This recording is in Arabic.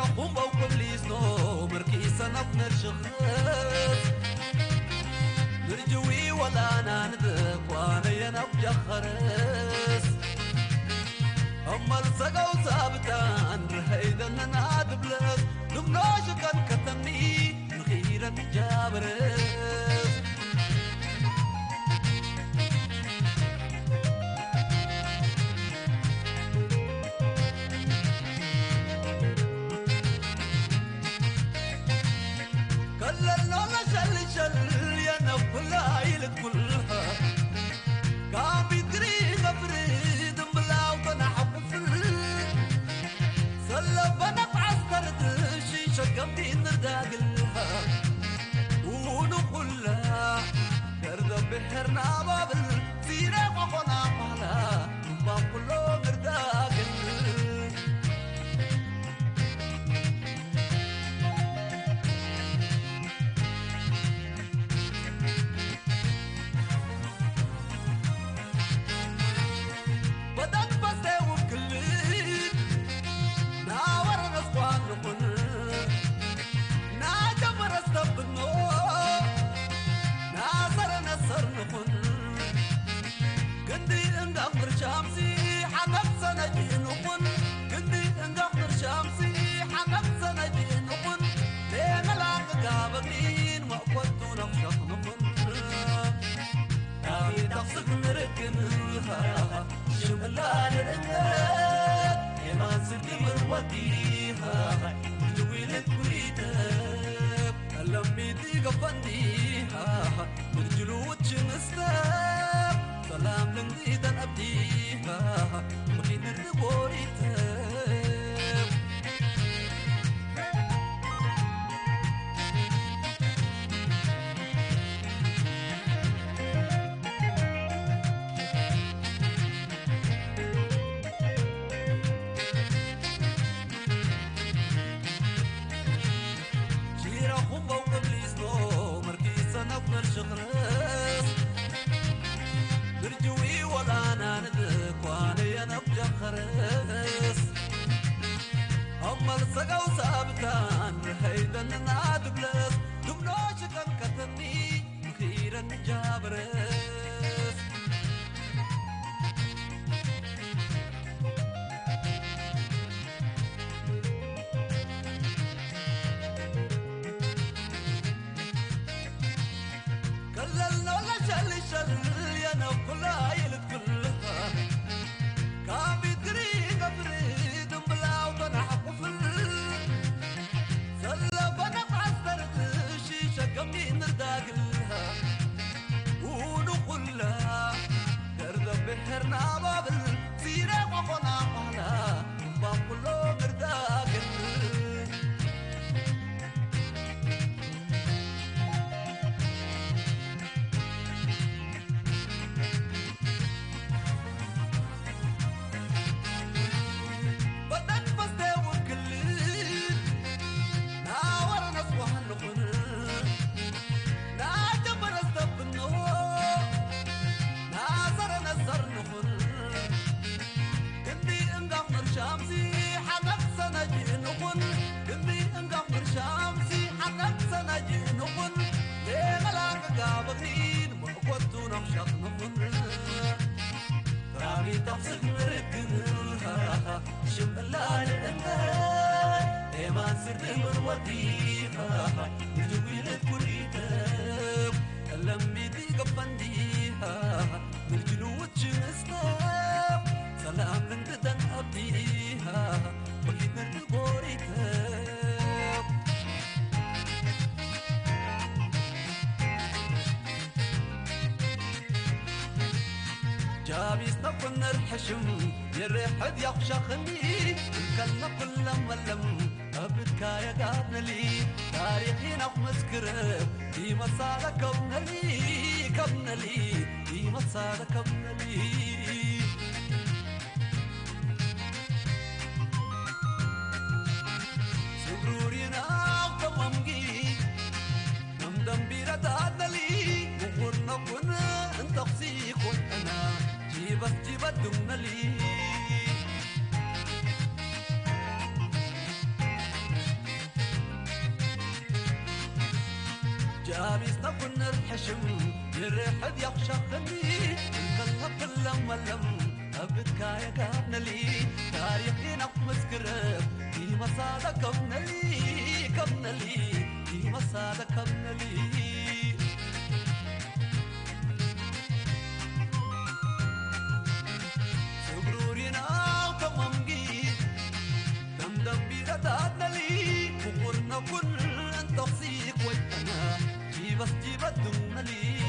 رخوم بوكم ليسنو مركيسة نبنر شخص نرجوي ولا أنا ندق وأنا ينبجا خرس أما السقا وثابتان رهيدا نادبلس نبناش كان كتني نخيرا جابرس كلها قام يدري غفريد مبلاو طنح وفل سلب انا بعسكرت شيشة قمدي نرداقلها ونقولها قرد بحرنا بابل سيرا وقنا مهلا باب كله نرداقل شمسي حنك سنجي نقن كندي انقفر شمسي حنك سنجي نقن لين لاك قابقين ما كنت نمشق نقن تاوي تقصق نركنها شملان الانجاد يما سردي من وديها جويلت كويتك اللمي دي قفنديها بالجلود شنستك سلام لنجيدن أبديها مخين الرغوريتك شيرا خمبا وقبليس نو مركيسة نفنر شغرس برجوي ولا أنا ندك وأنا ينبجا خرس أما السقا وثابتان رهيدا نادبلس دمناش كان كتني خيرا جابرس كللنا ولا شل يانا كلها يلد كلها كان بيدري قبريد مبلاو طنح قفل سلب انا بعسكرت شيشة قمي نرداقلها ونقولها قرد بحرنا بابل سيرا وقنا مهلا باب كله نرداقل شمسي حنك سنجي نقن كندي انقفر شمسي حنك سنجي نقن ليه ملاك قابقين ما كنت نمشق نقن رامي تقصد مرقنها شملان الانتهى ايمان سردي من وديها يجويلت كليتك اللمي دي قبنديها بالجلود شنستك سلام لندن أبديها بقيت نرتبوريتك جابيس نقن الحشم يرحد يخشخني كلنا كل ملم أبكا يا قابنلي تاريخي نخمس كرب دي مسالة كبنلي دي مسالة كبنلي سرورينا وكمامجي نمدم بيرا دادلي وقرنا كنا انت قصي كنتنا جيبت دمنلي جابيس نكون نرحشم نرحد يخشخني نكلب لما لم أبد كايا كابنا لي تاريخي نقمس كرب دي مسادة كبنا لي دي مسادة كبنا لي سبرورينا وكمامجي دم دبيرة تادنا لي وقرنا كل انت صيق ويتنا جيبس جيبت دمنا لي